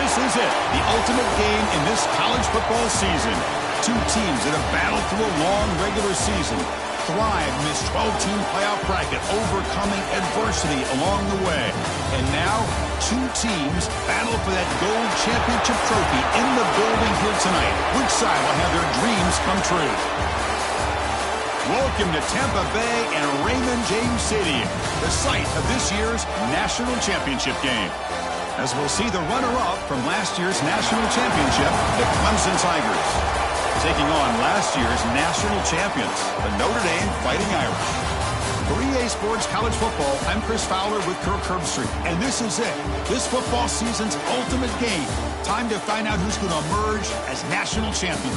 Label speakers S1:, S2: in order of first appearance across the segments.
S1: This is it, the ultimate game in this college football season. Two teams that have battled through a long regular season, thrived in this 12-team playoff bracket, overcoming adversity along the way. And now, two teams battle for that gold championship trophy in the building here tonight. Which side will have their dreams come true? Welcome to Tampa Bay and Raymond James Stadium, the site of this year's national championship game. As we'll see the runner-up from last year's national championship, the Clemson Tigers, taking on last year's national champions, the Notre Dame Fighting Irish. For EA Sports College Football, I'm Chris Fowler with Kirk Herbstreit, and this is it, this football season's ultimate game. Time to find out who's going to emerge as national champion.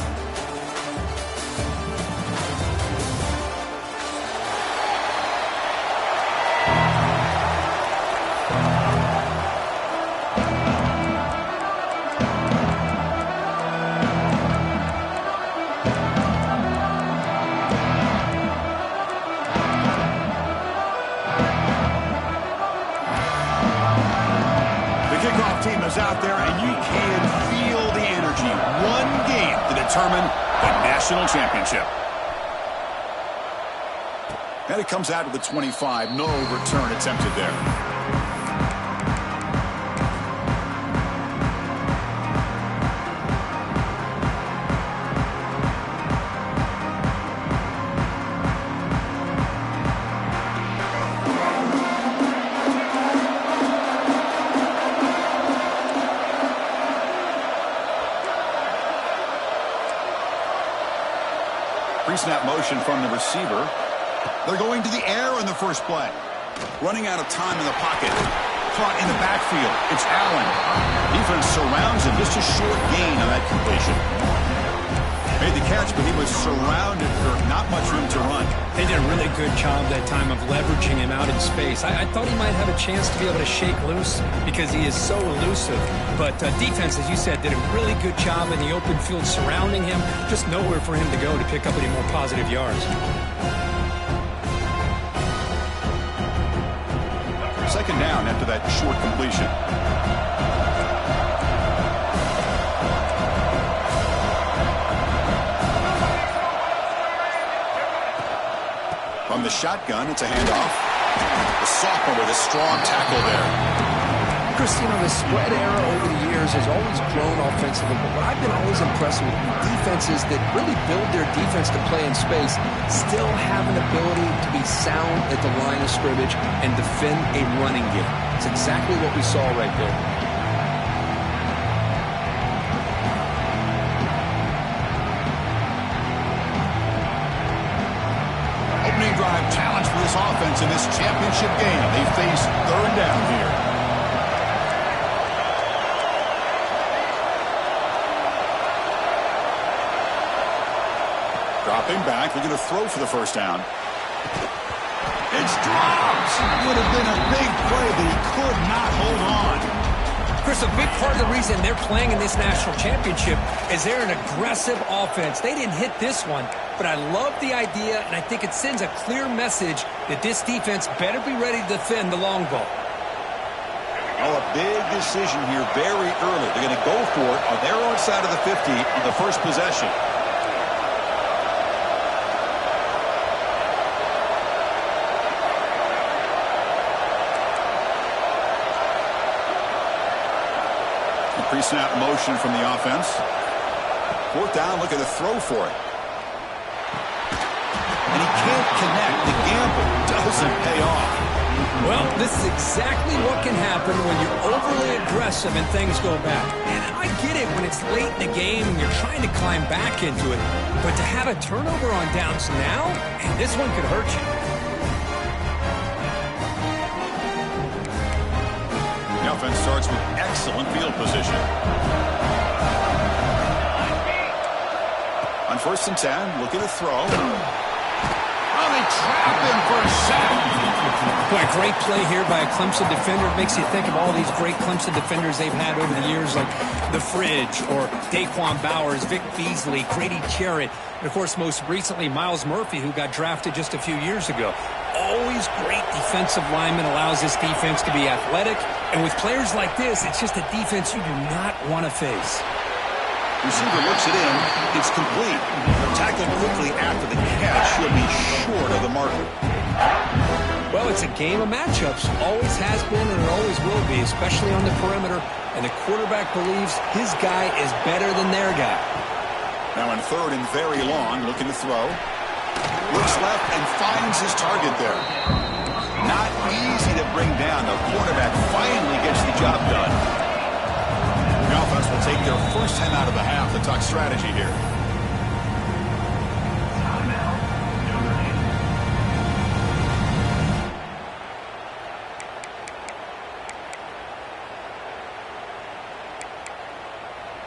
S1: Out there, and you can feel the energy. One game to determine the national championship. And it comes out of the 25. No return attempted there. Pre-snap motion from the receiver. They're going to the air on the first play. Running out of time in the pocket. Caught in the backfield. It's Allen. Defense surrounds him. Just a short gain on that completion. Made the catch, but he was surrounded for not much room to run.
S2: They did a really good job that time of leveraging him out in space. I thought he might have a chance to be able to shake loose because he is so elusive. But defense, as you said, did a really good job in the open field surrounding him. Just nowhere for him to go to pick up any more positive yards.
S1: Second down after that short completion. From the shotgun, it's a handoff. The sophomore with a strong tackle there.
S3: Chris, you know, the spread era over the years has always grown offensively, but what I've been always impressed with defenses that really build their defense to play in space still have an ability to be sound at the line of scrimmage and defend a running game. It's exactly what we saw right there.
S1: Opening drive challenge for this offense in this championship game. They face third down here. Dropping back, they're going to throw for the first down. It's dropped! Would have been a big play, but he could not hold on.
S2: Chris, a big part of the reason they're playing in this national championship is they're an aggressive offense. They didn't hit this one, but I love the idea, and I think it sends a clear message that this defense better be ready to defend the long ball.
S1: Oh, a big decision here very early. They're going to go for it on their own side of the 50 on the first possession. Pre-snap motion from the offense. Fourth down, look at the throw for it. And he can't connect. The gamble doesn't pay off.
S2: Well, this is exactly what can happen when you're overly aggressive and things go bad. And I get it when it's late in the game and you're trying to climb back into it. But to have a turnover on downs now, and this one could hurt you.
S1: The offense starts with excellent field position. On 1st and 10, look at a throw. Oh, they trap him for a sack.
S2: Boy, a great play here by a Clemson defender. It makes you think of all these great Clemson defenders they've had over the years, like The Fridge or Daquan Bowers, Vic Beasley, Grady Jarrett, and, of course, most recently, Myles Murphy, who got drafted just a few years ago. Always great defensive lineman, allows this defense to be athletic. And with players like this, it's just a defense you do not want to face.
S1: Receiver looks it in. It's complete. Tackled quickly after the catch. He'll be short of the marker.
S2: Well, it's a game of matchups. Always has been and it always will be, especially on the perimeter. And the quarterback believes his guy is better than their guy.
S1: Now in third and very long, looking to throw. Looks left and finds his target there. Not easy to bring down. The quarterback finally gets the job done. The offense will take their first 10 out of the half to talk strategy here.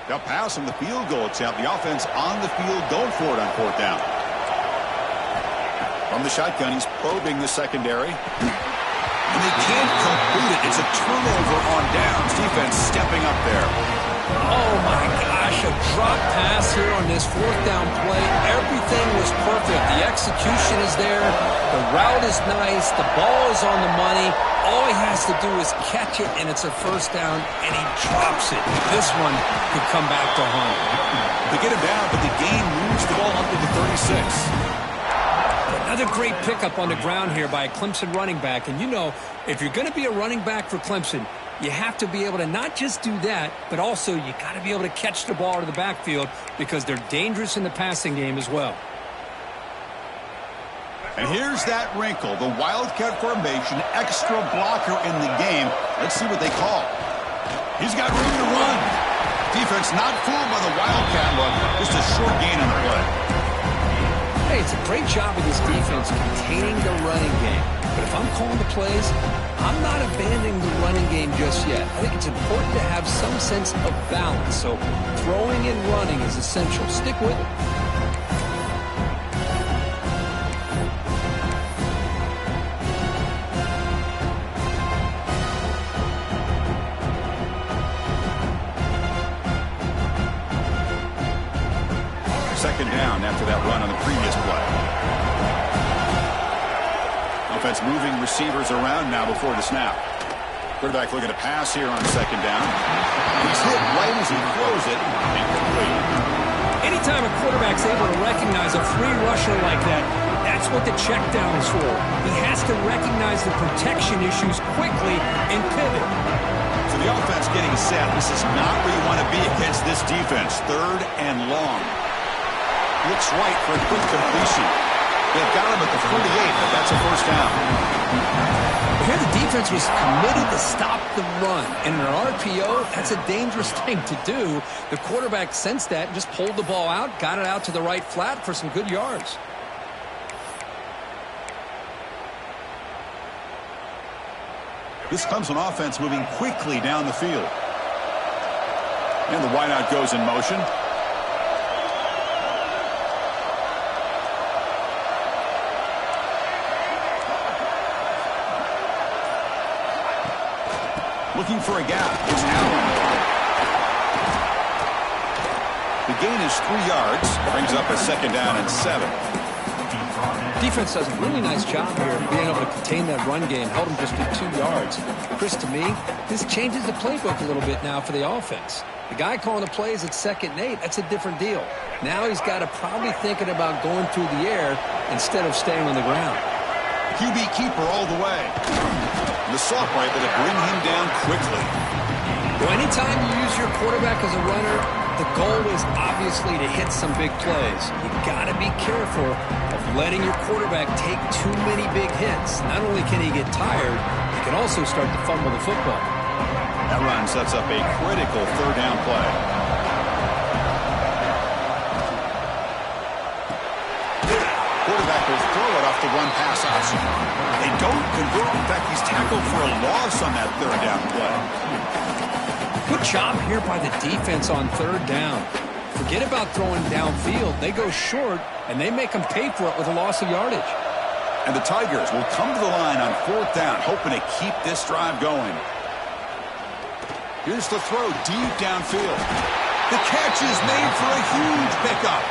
S1: They'll pass on the field goal attempt. The offense on the field going for it on fourth down. From the shotgun, he's probing the secondary. And they can't complete it. It's a turnover on downs. Defense stepping up there.
S2: Oh, my gosh. A drop pass here on this fourth down play. Everything was perfect. The execution is there. The route is nice. The ball is on the money. All he has to do is catch it, and it's a first down, and he drops it. This one could come back to haunt him.
S1: They get him down, but the game moves the ball up to the 36.
S2: Another great pickup on the ground here by a Clemson running back. And, you know, if you're going to be a running back for Clemson, you have to be able to not just do that, but also you got to be able to catch the ball to the backfield because they're dangerous in the passing game as well.
S1: And here's that wrinkle, the Wildcat formation, extra blocker in the game. Let's see what they call. He's got room to run. Defense not fooled by the Wildcat look. Just a short gain on the play.
S2: Hey, it's a great job of this defense containing the running game. But if I'm calling the plays, I'm not abandoning the running game just yet. I think it's important to have some sense of balance. So throwing and running is essential. Stick with it.
S1: Second down after that run on the previous play. Offense moving receivers around now before the snap. Quarterback looking to pass here on second down. He's hit right as he throws it. Incomplete.
S2: Anytime a quarterback's able to recognize a free rusher like that, that's what the check down is for. He has to recognize the protection issues quickly and pivot.
S1: So the offense getting set. This is not where you want to be against this defense. Third and long. Looks right for a quick completion. They've got him at the 48, but that's a first down.
S2: Here the defense was committed to stop the run. And in an RPO, that's a dangerous thing to do. The quarterback sensed that and just pulled the ball out, got it out to the right flat for some good yards.
S1: This Clemson offense moving quickly down the field. And the wideout goes in motion. Looking for a gap. It's Allen. The gain is 3 yards. Brings up a second down and 7.
S2: Defense does a really nice job here of being able to contain that run game. Held him just to 2 yards. Chris, to me, this changes the playbook a little bit now for the offense. The guy calling the plays at 2nd and 8, that's a different deal. Now he's got to probably thinking about going through the air instead of staying on the ground.
S1: QB keeper all the way. The soft right that'll bring him down quickly.
S2: Well, anytime you use your quarterback as a runner, the goal is obviously to hit some big plays. You've got to be careful of letting your quarterback take too many big hits. Not only can he get tired, he can also start to fumble the football.
S1: That run sets up a critical third down play. Quarterback will throw it off the run pass option. They don't convert. In fact, he's tackled for a loss on that third down play.
S2: Good job here by the defense on third down. Forget about throwing downfield. They go short, and they make them pay for it with a loss of yardage.
S1: And the Tigers will come to the line on 4th down, hoping to keep this drive going. Here's the throw deep downfield. The catch is made for a huge pickup.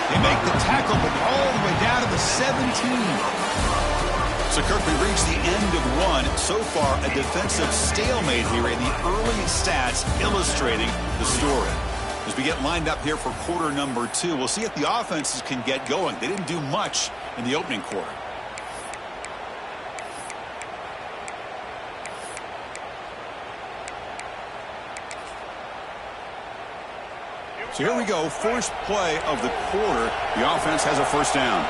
S1: They make the tackle, but all the way down to the 17. So, Kirk, we reached the end of one. So far, a defensive stalemate here in the early stats illustrating the story. As we get lined up here for quarter number 2, we'll see if the offenses can get going. They didn't do much in the opening quarter. So here we go, first play of the quarter. The offense has a first down.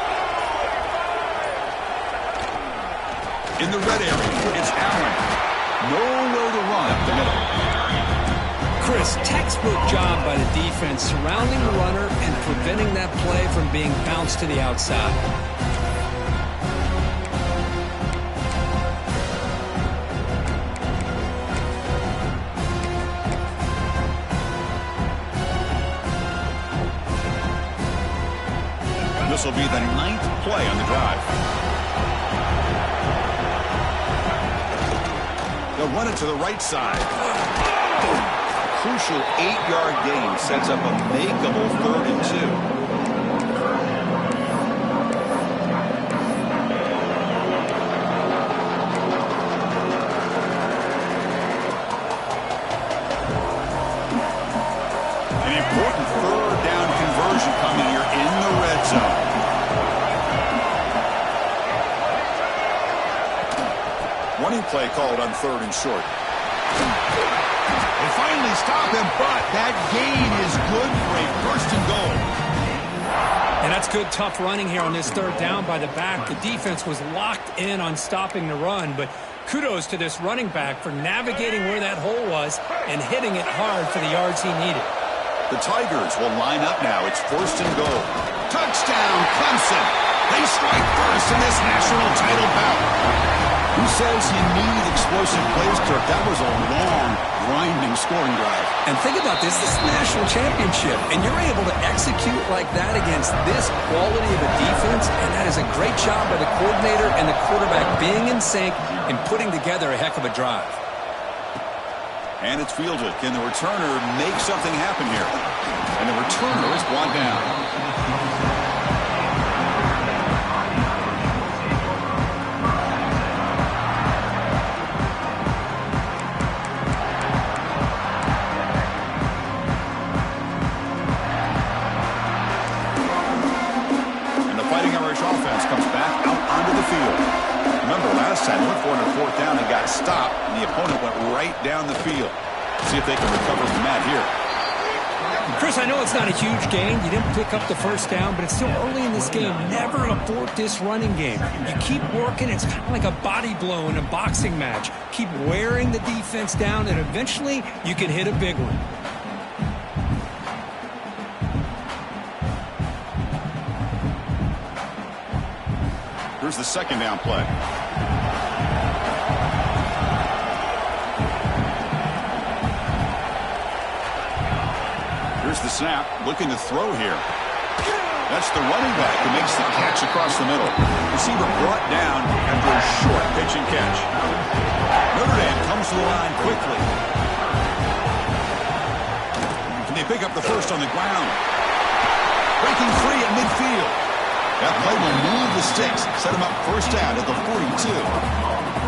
S1: In the red area, it's Allen. Nowhere to run up the middle.
S2: Chris, textbook job by the defense surrounding the runner and preventing that play from being bounced to the outside.
S1: This will be the 9th play on the drive. They'll run it to the right side. Crucial 8-yard gain sets up a makeable 3rd and 2. An important 3rd down conversion coming here in the red zone. Running play called on 3rd and short. They finally stop him, but that gain is good for a 1st and goal.
S2: And that's good, tough running here on this 3rd down by the back. The defense was locked in on stopping the run, but kudos to this running back for navigating where that hole was and hitting it hard for the yards he needed.
S1: The Tigers will line up now. It's 1st and goal. Touchdown, Clemson. They strike first in this national title bout. Who says you need explosive plays, Kirk? That was a long, grinding scoring drive.
S2: And think about this. This is the national championship, and you're able to execute like that against this quality of a defense, and that is a great job by the coordinator and the quarterback being in sync and putting together a heck of a drive.
S1: And it's fielded. Can the returner make something happen here? And the returner is brought down. Offense comes back out onto the field. Remember, last time they went for it on 4th down and got stopped, and the opponent went right down the field. See if they can recover from that here.
S2: Chris, I know it's not a huge gain. You didn't pick up the 1st down, but it's still early in this game. Never abort this running game. You keep working. It's kind of like a body blow in a boxing match. Keep wearing the defense down, and eventually you can hit a big one.
S1: Here's the 2nd down play. Here's the snap, looking to throw here. That's the running back who makes the catch across the middle. Receiver brought down after a short pitch and catch. Notre Dame comes to the line quickly. And they pick up the 1st on the ground. Breaking free at midfield. That play will move the sticks, set him up 1st down at the 42.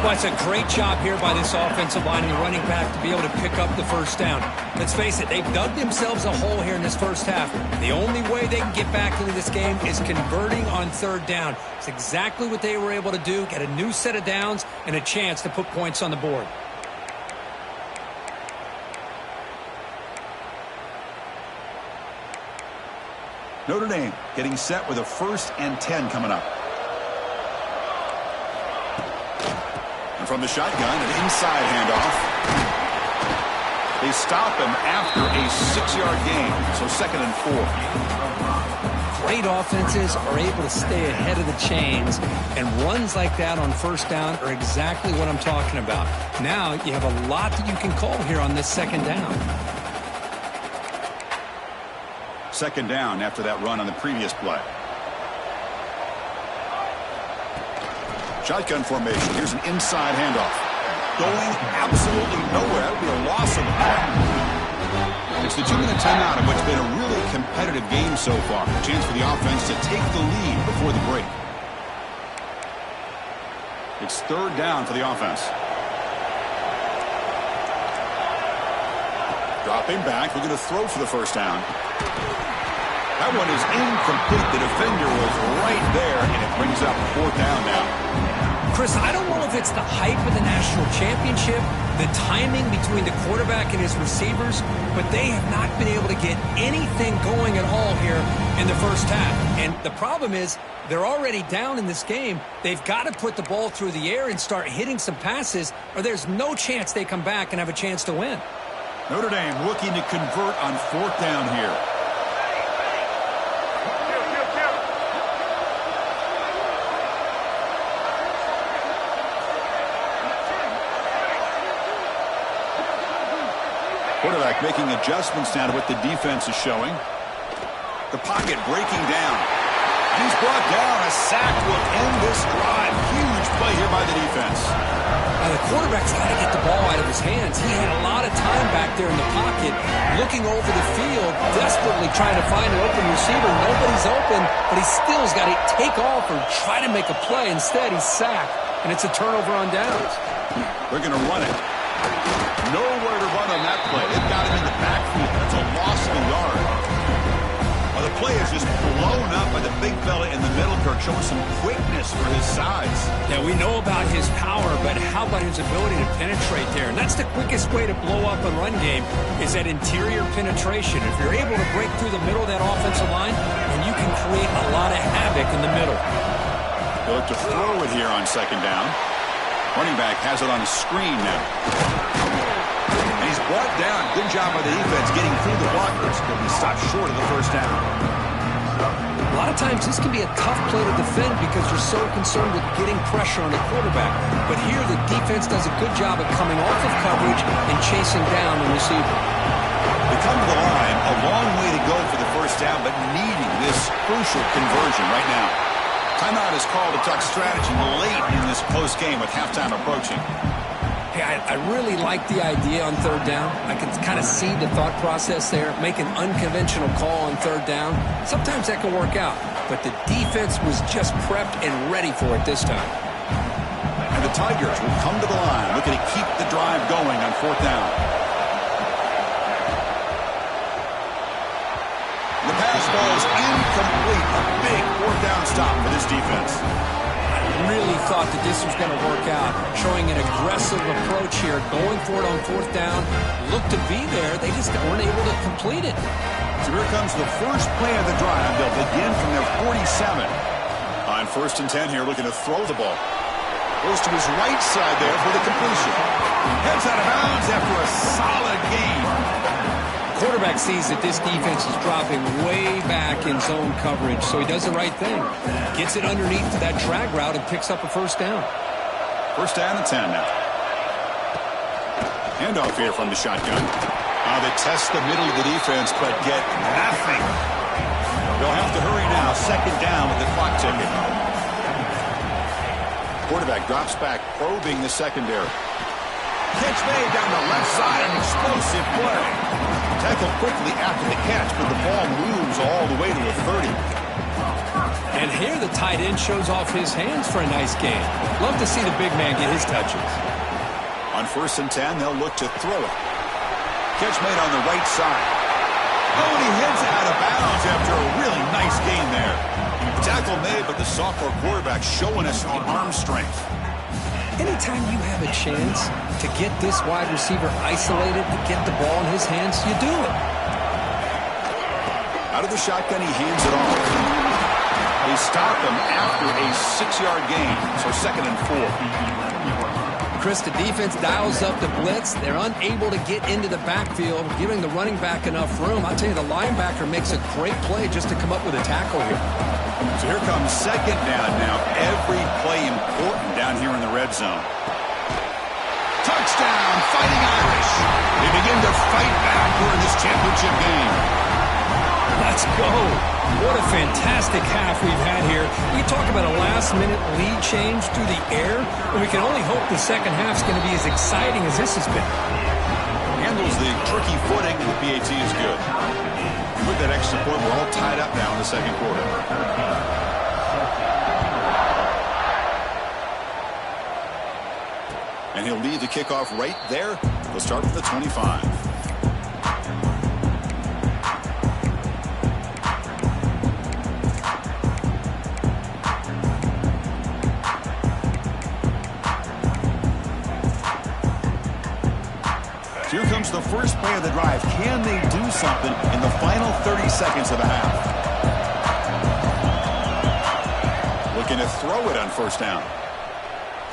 S2: Well, it's a great job here by this offensive line and the running back to be able to pick up the 1st down. Let's face it, they've dug themselves a hole here in this 1st half. The only way they can get back into this game is converting on 3rd down. It's exactly what they were able to do, get a new set of downs and a chance to put points on the board.
S1: Notre Dame getting set with a 1st and 10 coming up. And from the shotgun, an inside handoff. They stop him after a 6-yard gain, so 2nd and 4.
S2: Great offenses are able to stay ahead of the chains, and runs like that on 1st down are exactly what I'm talking about. Now you have a lot that you can call here on this 2nd down.
S1: 2nd down after that run on the previous play. Shotgun formation. Here's an inside handoff. Going absolutely nowhere. That would be a loss of the ball. It's the 2-minute timeout of what's been a really competitive game so far. A chance for the offense to take the lead before the break. It's 3rd down for the offense. Dropping back. We're going to throw for the 1st down. That one is incomplete. The defender was right there, and it brings up 4th down now.
S2: Chris, I don't know if it's the hype of the national championship, the timing between the quarterback and his receivers, but they have not been able to get anything going at all here in the first half. And the problem is they're already down in this game. They've got to put the ball through the air and start hitting some passes, or there's no chance they come back and have a chance to win.
S1: Notre Dame looking to convert on 4th down here. Quarterback making adjustments now to what the defense is showing. The pocket breaking down. He's brought down. A sack will end this drive. Huge play here by the defense.
S2: Now the quarterback's got to get the ball out of his hands. He had a lot of time back there in the pocket, looking over the field, desperately trying to find an open receiver. Nobody's open, but he still has got to take off or try to make a play. Instead, he's sacked, and it's a turnover on downs.
S1: They're going to run it. Nowhere to run on that play. They've got him in the backfield. That's a loss of a yard. Well, the play is just blown up by the big fella in the middle, Kirk, showing some quickness for his size.
S2: Yeah, we know about his power, but how about his ability to penetrate there? And that's the quickest way to blow up a run game is that interior penetration. If you're able to break through the middle of that offensive line, then you can create a lot of havoc in the middle.
S1: They'll look to throw it here on 2nd down. Running back has it on the screen now. And he's brought down. Good job by the defense getting through the blockers. He'll be stopped short of the 1st down.
S2: A lot of times this can be a tough play to defend because you're so concerned with getting pressure on the quarterback. But here the defense does a good job of coming off of coverage and chasing down the receiver.
S1: They come to the line. A long way to go for the 1st down, but needing this crucial conversion right now. Timeout is called to talk strategy late in this close game with halftime approaching.
S2: Hey, I really like the idea on 3rd down. I can kind of see the thought process there. Make an unconventional call on 3rd down. Sometimes that can work out, but the defense was just prepped and ready for it this time.
S1: And the Tigers will come to the line, looking to keep the drive going on 4th down. The pass ball is incomplete. A big 4th down stop for this defense.
S2: I really thought that this was going to work out, showing an aggressive approach here, going for it on 4th down. Looked to be there. They just weren't able to complete it.
S1: So here comes the first play of the drive. They'll begin from their 47. On 1st and 10 here, looking to throw the ball. Goes to his right side there for the completion. Heads out of bounds after a solid gain.
S2: Quarterback sees that this defense is dropping way back in zone coverage, so he does the right thing. Gets it underneath to that drag route and picks up a 1st down.
S1: 1st down and 10 now. Handoff here from the shotgun. They test the middle of the defense, but get nothing. They'll have to hurry now. 2nd down with the clock ticking. Quarterback drops back, probing the secondary. Catch made down the left side. An explosive play. Tackle quickly after the catch, but the ball moves all the way to the 30.
S2: And here the tight end shows off his hands for a nice game. Love to see the big man get his touches.
S1: On 1st and 10, they'll look to throw it. Catch made on the right side. Oh, and he heads out of bounds after a really nice gain there. Tackle made, but the sophomore quarterback showing us the arm strength.
S2: Anytime you have a chance to get this wide receiver isolated, to get the ball in his hands, you do it.
S1: Out of the shotgun, he hands it off. They stop him after a 6-yard gain, so 2nd and 4.
S2: Chris, the defense dials up the blitz. They're unable to get into the backfield, giving the running back enough room. I'll tell you, the linebacker makes a great play just to come up with a tackle here.
S1: So here comes 2nd down now. Every play important down here in the red zone. Touchdown, Fighting Irish. They begin to fight back here in this championship game.
S2: Let's go. What a fantastic half we've had here. We talk about a last-minute lead change through the air, and we can only hope the second half's going to be as exciting as this has been.
S1: Handles the tricky footing, and the PAT is good. With that extra point, we're all tied up now in the second quarter. And he'll lead the kickoff right there. We'll start from the 25. Here comes the first play of the drive. Can they do something in the final 30 seconds of the half? Looking to throw it on first down.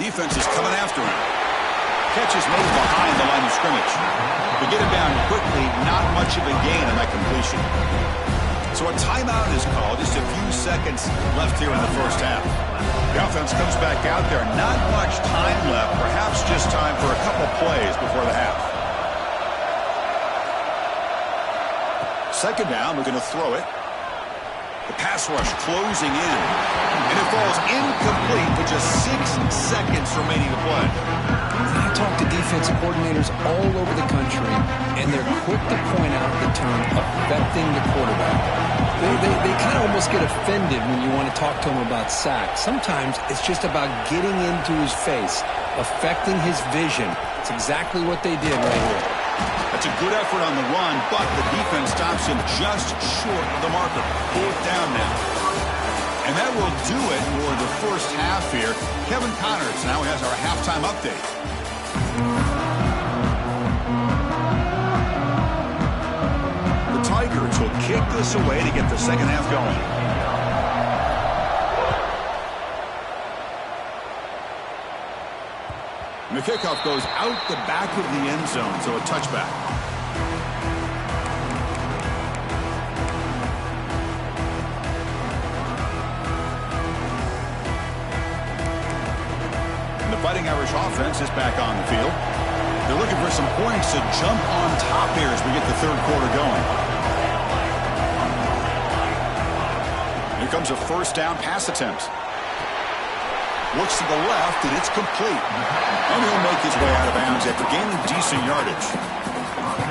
S1: Defense is coming after him. Catch is made behind the line of scrimmage. To get him down quickly, not much of a gain on that completion. So a timeout is called. Just a few seconds left here in the first half. The offense comes back out there. Not much time left. Perhaps just time for a couple plays before the half. Second down, we're going to throw it. The pass rush closing in. And it falls incomplete with just 6 seconds remaining to play.
S3: I talk to defensive coordinators all over the country, and they're quick to point out the term affecting the quarterback. They kind of almost get offended when you want to talk to them about sacks. Sometimes it's just about getting into his face, affecting his vision. It's exactly what they did right here.
S1: That's a good effort on the run, but the defense stops him just short of the marker. 4th down now. And that will do it for the first half here. Kevin Connors now has our halftime update. The Tigers will kick this away to get the second half going. And the kickoff goes out the back of the end zone, so a touchback. And the Fighting Irish offense is back on the field. They're looking for some points to jump on top here as we get the third quarter going. Here comes a first down pass attempt. Looks to the left, and it's complete. And he'll make his way out of bounds after gaining decent yardage.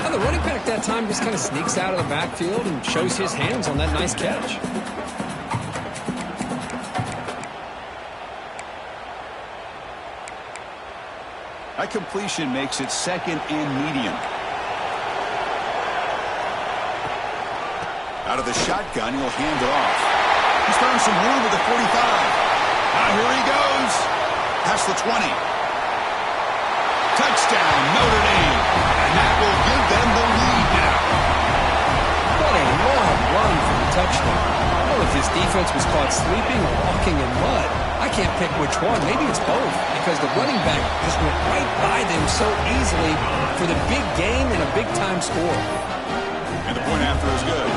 S2: Now the running back that time just kind of sneaks out of the backfield and shows his hands on that nice catch.
S1: That completion makes it second and medium. Out of the shotgun, he'll hand it off. He's found some room with the 45. Here he goes. Past the 20. Touchdown, Notre Dame. And that will give them the lead now.
S3: What a long run for the touchdown. I don't know if this defense was caught sleeping or walking in mud. I can't pick which one. Maybe it's both, because the running back just went right by them so easily for the big gain and a big-time score.
S1: And the point after is good.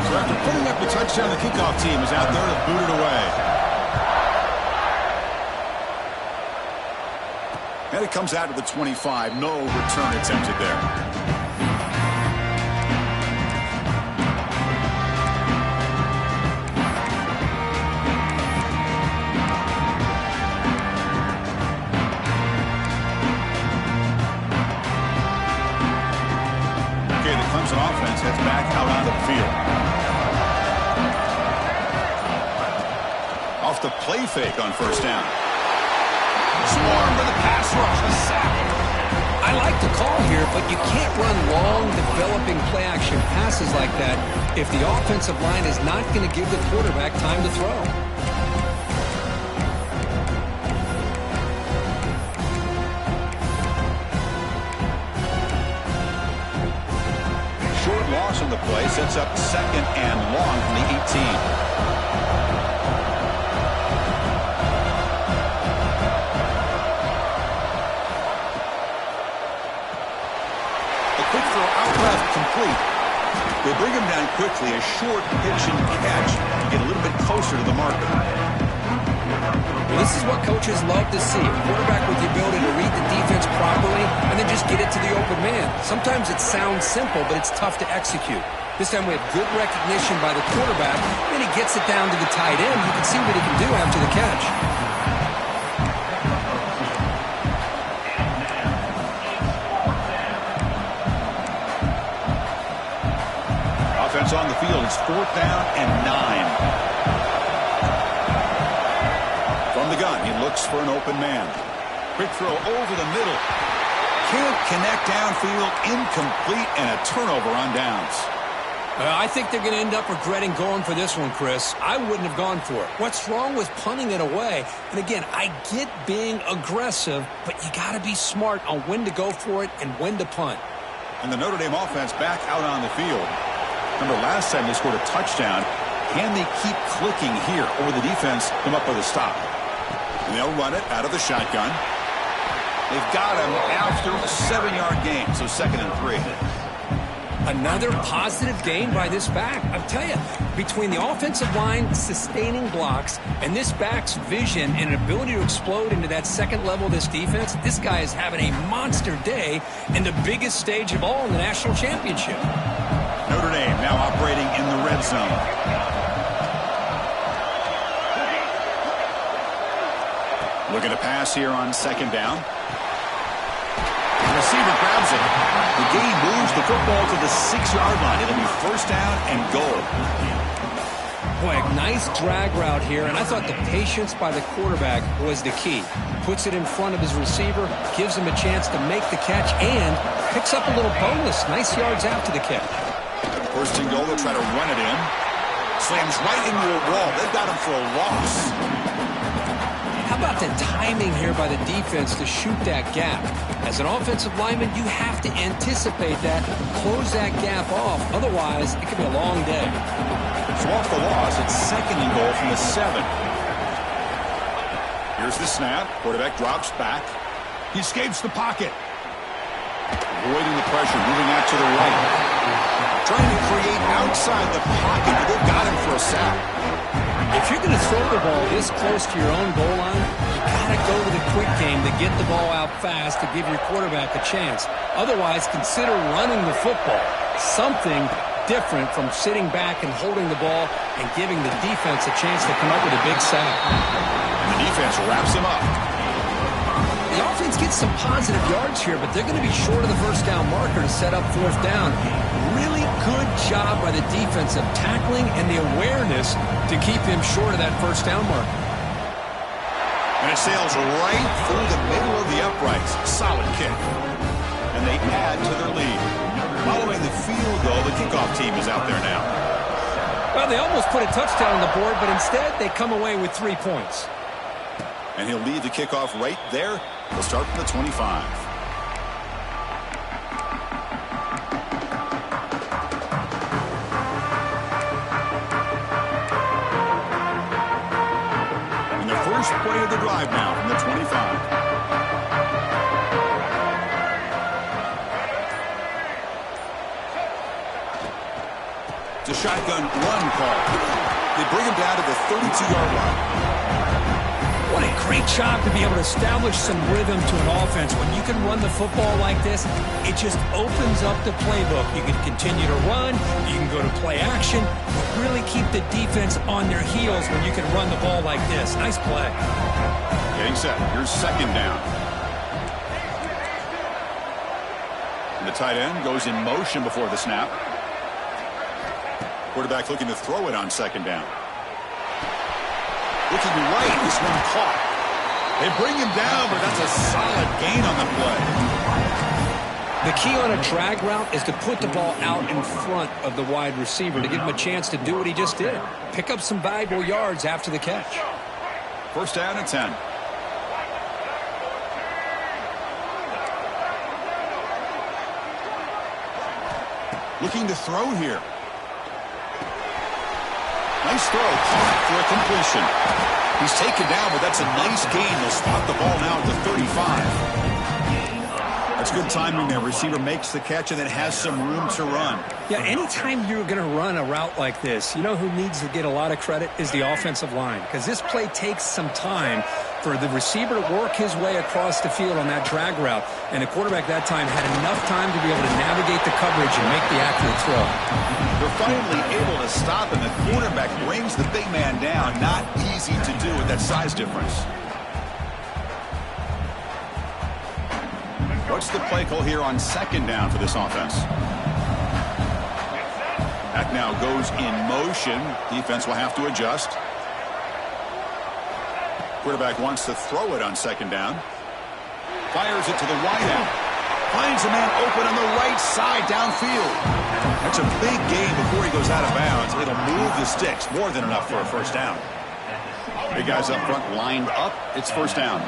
S1: So after putting up the touchdown, the kickoff team is out there to boot it away. And it comes out of the 25. No return attempted there. Okay, the Clemson offense heads back out on the field. Off the play fake on first down. Swarm for the pass rush, the sack.
S3: I like the call here, but you can't run long, developing play-action passes like that if the offensive line is not going to give the quarterback time to throw.
S1: Short loss on the play sets up second and long from the 18. Complete. They bring him down quickly, a short pitch and catch to get a little bit closer to the marker.
S3: Well, this is what coaches love to see. A quarterback with the ability to read the defense properly and then just get it to the open man. Sometimes it sounds simple, but it's tough to execute. This time we have good recognition by the quarterback. Then he gets it down to the tight end. You can see what he can do after the catch.
S1: Offense on the field. It's 4th down and 9. From the gun, he looks for an open man. Quick throw over the middle. Can't connect downfield. Incomplete, and a turnover on downs.
S3: I think they're going to end up regretting going for this one, Chris. I wouldn't have gone for it. What's wrong with punting it away? And again, I get being aggressive, but you got to be smart on when to go for it and when to punt.
S1: And the Notre Dame offense back out on the field. Remember, last time they scored a touchdown. Can they keep clicking here, or the defense come up with a stop? And they'll run it out of the shotgun. They've got him after a 7-yard gain, so 2nd and 3.
S3: Another positive gain by this back. I'll tell you, between the offensive line sustaining blocks and this back's vision and ability to explode into that second level of this defense, this guy is having a monster day in the biggest stage of all in the national championship.
S1: Notre Dame now operating in the red zone. Looking to pass here on 2nd down. The receiver grabs it. The gain moves the football to the 6-yard line. It'll be 1st down and goal.
S3: Boy, a nice drag route here, and I thought the patience by the quarterback was the key. Puts it in front of his receiver, gives him a chance to make the catch, and picks up a little bonus. Nice yards after the catch.
S1: 1st and goal, they'll try to run it in. Slams right into a wall. They've got him for a loss.
S3: How about the timing here by the defense to shoot that gap? As an offensive lineman, you have to anticipate that, close that gap off. Otherwise, it could be a long day.
S1: So off the loss, it's 2nd and goal from the 7. Here's the snap. Quarterback drops back. He escapes the pocket. Avoiding the pressure, moving out to the right. Trying to create outside the pocket, but they've got him for a sack.
S3: If you're going to throw the ball this close to your own goal line, you got to go to the quick game to get the ball out fast to give your quarterback a chance. Otherwise, consider running the football. Something different from sitting back and holding the ball and giving the defense a chance to come up with a big sack.
S1: And the defense wraps him up.
S3: The offense gets some positive yards here, but they're going to be short of the 1st down marker to set up 4th down. Really good job by the defense of tackling and the awareness to keep him short of that 1st down marker.
S1: And it sails right through the middle of the uprights. Solid kick. And they add to their lead. Following the field goal, the kickoff team is out there now.
S3: Well, they almost put a touchdown on the board, but instead they come away with 3 points.
S1: And he'll lead the kickoff right there. He'll start from the 25. And the first play of the drive now from the 25. It's a shotgun run call. They bring him down to the 32-yard line.
S3: What a great job to be able to establish some rhythm to an offense. When you can run the football like this, it just opens up the playbook. You can continue to run. You can go to play action. Really keep the defense on their heels when you can run the ball like this. Nice play.
S1: Getting set. Here's 2nd down. And the tight end goes in motion before the snap. Quarterback looking to throw it on 2nd down. Looking right, this one caught. They bring him down, but that's a solid gain on the play.
S3: The key on a drag route is to put the ball out in front of the wide receiver to give him a chance to do what he just did. Pick up some valuable yards after the catch.
S1: 1st down and 10. Looking to throw here. Nice throw, caught for a completion. He's taken down, but that's a nice gain. They'll spot the ball now at the 35. A That's good timing there. Receiver makes the catch and then has some room to run.
S2: Yeah, anytime you're going to run a route like this, you know who needs to get a lot of credit is the offensive line, because this play takes some time for the receiver to work his way across the field on that drag route, and the quarterback that time had enough time to be able to navigate the coverage and make the accurate throw.
S1: They're finally able to stop, and the quarterback brings the big man down. Not easy to do with that size difference. What's the play call here on second down for this offense? That now goes in motion. Defense will have to adjust. Quarterback wants to throw it on second down. Fires it to the wideout. Finds a man open on the right side downfield. That's a big gain before he goes out of bounds. It'll move the sticks. More than enough for a first down. Big guys up front lined up. It's first down.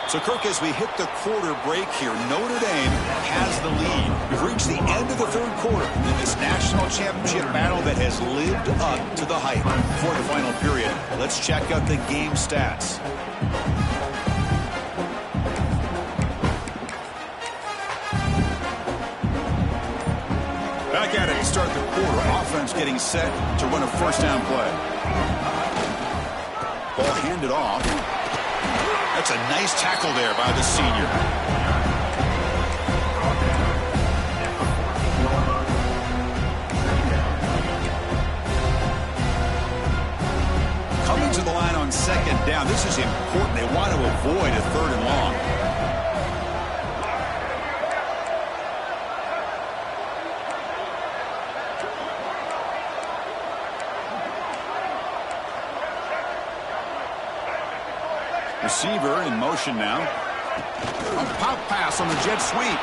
S1: So, Kirk, as we hit the quarter break here, Notre Dame has the lead. We've reached the end of the third quarter in this national championship battle that has lived up to the hype. For the final period, let's check out the game stats. Back at it to start the quarter. Offense getting set to run a first down play. Ball handed off. That's a nice tackle there by the senior. Coming to the line on second down. This is important. They want to avoid a third and long. Receiver in motion now. A pop pass on the jet sweep.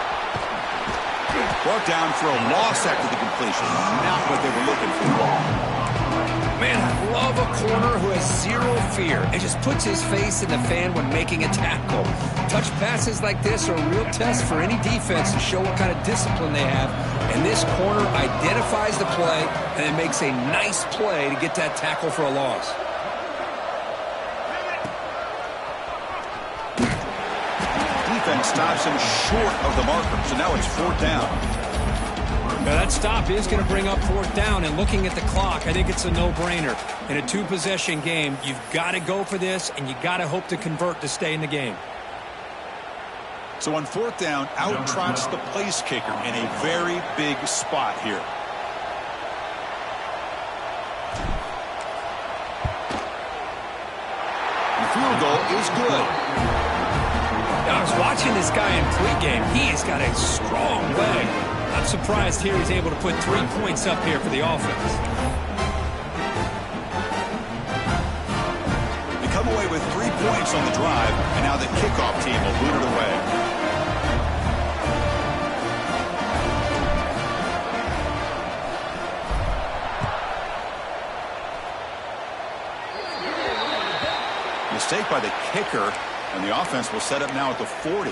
S1: Brought down for a loss after the completion. Not what they were looking for.
S3: Man, I love a corner who has zero fear and just puts his face in the fan when making a tackle. Touch passes like this are a real test for any defense to show what kind of discipline they have. And this corner identifies the play and then makes a nice play to get that tackle for a loss.
S1: Stops him short of the marker, so now it's fourth down.
S2: Now that stop is going to bring up fourth down, and looking at the clock, I think it's a no-brainer. In a two-possession game, you've got to go for this, and you got to hope to convert to stay in the game.
S1: So on fourth down, out trots the place kicker in a very big spot here. The field goal is good.
S2: I was watching this guy in pregame. He has got a strong leg. I'm surprised here he's able to put 3 points up here for the offense.
S1: They come away with 3 points on the drive, and now the kickoff team will boot it away. Mistake by the kicker. And the offense will set up now at the 40.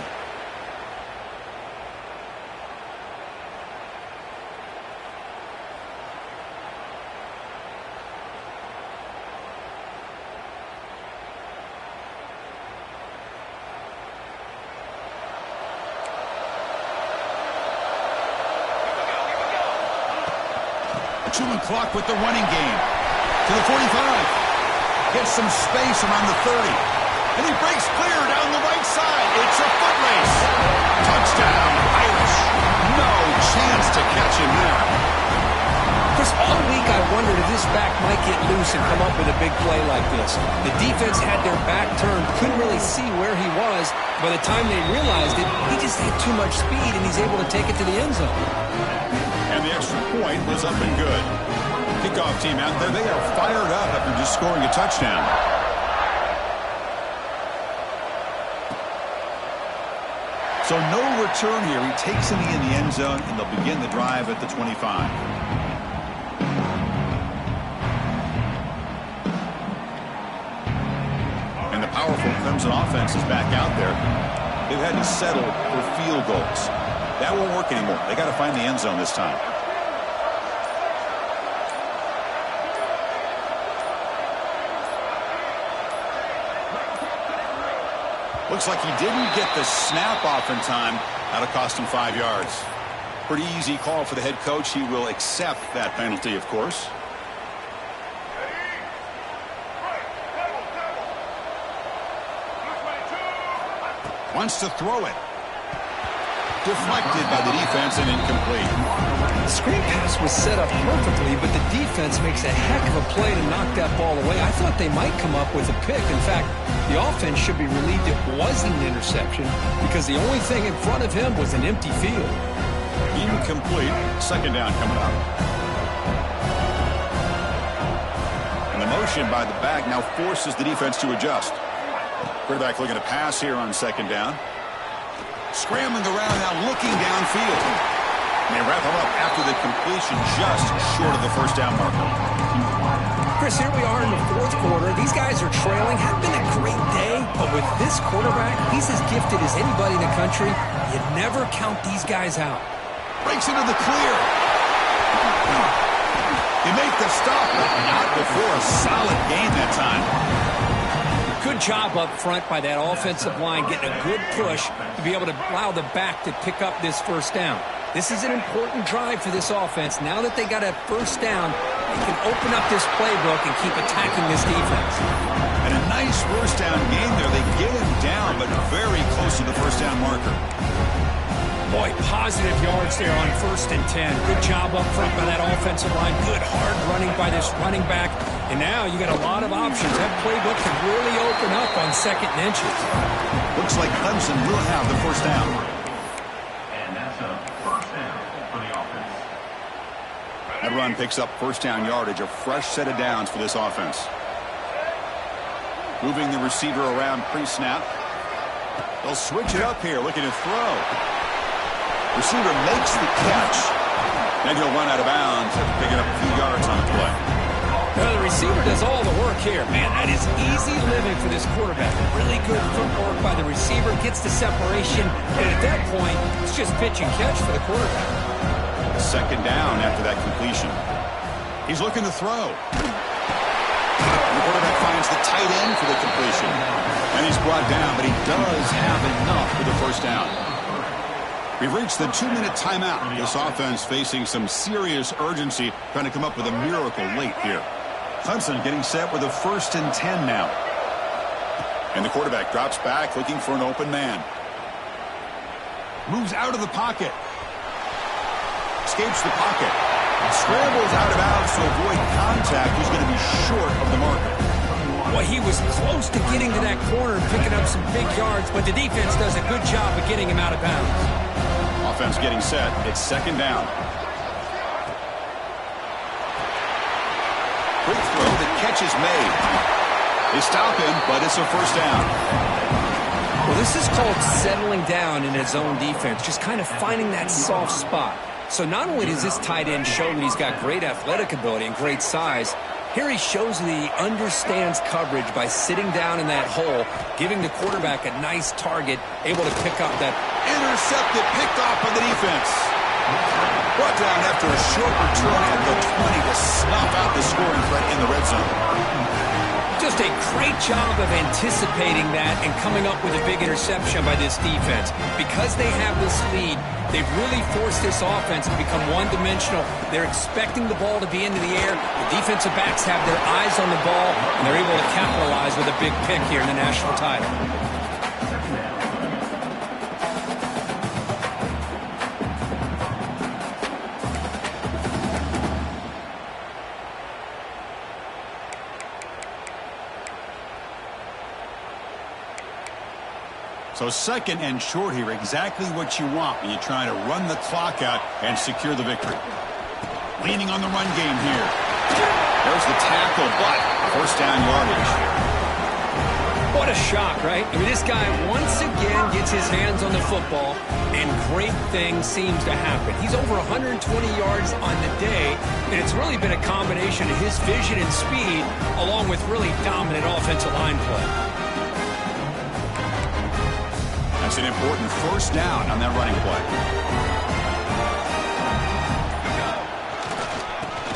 S1: Chewing clock with the running game. To the 45. Gets some space around the 30. And he breaks clear down the right side. It's a foot race. Touchdown, Irish. No chance to catch him there.
S3: Chris, all week I wondered if this back might get loose and come up with a big play like this. The defense had their back turned, couldn't really see where he was. By the time they realized it, he just had too much speed, and he's able to take it to the end zone.
S1: And the extra point was up and good. Kickoff team out there, they are fired up after just scoring a touchdown. So no return here. He takes it in the end zone, and they'll begin the drive at the 25. And the powerful Clemson offense is back out there. They've had to settle for field goals. That won't work anymore. They got to find the end zone this time. Looks like he didn't get the snap off in time. That'll cost him 5 yards. Pretty easy call for the head coach. He will accept that penalty, of course. Wants to throw it. Deflected by the defense and incomplete.
S2: The screen pass was set up perfectly, but the defense makes a heck of a play to knock that ball away. I thought they might come up with a pick. In fact, the offense should be relieved it wasn't an interception because the only thing in front of him was an empty field.
S1: Incomplete. Second down coming up. And the motion by the back now forces the defense to adjust. Quarterback looking to pass here on second down. Scrambling around now, looking downfield. And they wrap him up after the completion just short of the first down marker.
S2: Chris, here we are in the fourth quarter. These guys are trailing. Had been a great day, but with this quarterback, he's as gifted as anybody in the country. You never count these guys out.
S1: Breaks into the clear. You make the stop, but not before a solid gain that time.
S2: Good job up front by that offensive line, getting a good push to be able to allow the back to pick up this first down. This is an important drive for this offense. Now that they got a first down, they can open up this playbook and keep attacking this defense.
S1: And a nice first down gain there. They get him down, but very close to the first down marker.
S2: Boy, positive yards there on 1st and 10. Good job up front by that offensive line. Good hard running by this running back. And now you got a lot of options. That playbook can really open up on 2nd and inches.
S1: Looks like Clemson will have the first down.
S4: And that's a first down for the offense.
S1: That run picks up first down yardage. A fresh set of downs for this offense. Moving the receiver around pre-snap. They'll switch it up here, looking to throw. Receiver makes the catch. And he'll run out of bounds after picking up a few yards on the play.
S2: Well, the receiver does all the work here. Man, that is easy living for this quarterback. Really good footwork by the receiver. Gets the separation. And at that point, it's just pitch and catch for the quarterback.
S1: Second down after that completion. He's looking to throw. The quarterback finds the tight end for the completion. And he's brought down, but he does have enough for the first down. We've reached the 2-minute timeout. This offense facing some serious urgency, trying to come up with a miracle late here. Clemson getting set with a 1st and 10 now. And the quarterback drops back, looking for an open man. Moves out of the pocket. Escapes the pocket. Scrambles out of bounds to avoid contact. He's going to be short of the marker.
S2: Well, he was close to getting to that corner and picking up some big yards, but the defense does a good job of getting him out of bounds.
S1: Offense getting set. It's second down. Quick throw. The catch is made. They stop him, but it's a first down.
S2: Well, this is called settling down in his own defense, just kind of finding that soft spot. So not only does this tight end show that he's got great athletic ability and great size, here he shows that he understands coverage by sitting down in that hole, giving the quarterback a nice target, able to pick up that.
S1: Intercepted, picked off by the defense. Brought down after a short return at the 20 to snuff out the scoring threat in the red zone.
S2: Just a great job of anticipating that and coming up with a big interception by this defense. Because they have this lead, they've really forced this offense to become one-dimensional. They're expecting the ball to be into the air. The defensive backs have their eyes on the ball, and they're able to capitalize with a big pick here in the national title.
S1: So second and short here, exactly what you want when you're trying to run the clock out and secure the victory. Leaning on the run game here. There's the tackle, but first down yardage.
S2: What a shock, right? I mean, this guy once again gets his hands on the football, and great things seems to happen. He's over 120 yards on the day, and it's really been a combination of his vision and speed, along with really dominant offensive line play.
S1: That's an important first down on that running play.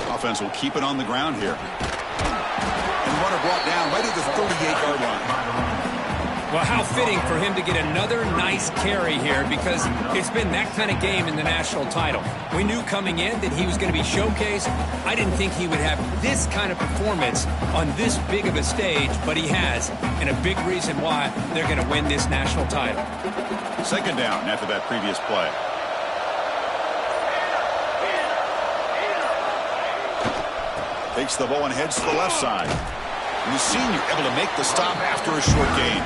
S1: Offense will keep it on the ground here. And runner brought down right at the 38-yard line.
S2: Well, how fitting for him to get another nice carry here, because it's been that kind of game in the national title. We knew coming in that he was going to be showcased. I didn't think he would have this kind of performance on this big of a stage, but he has, and a big reason why they're going to win this national title.
S1: Second down after that previous play. Takes the ball and heads to the left side. And the senior able to make the stop after a short gain.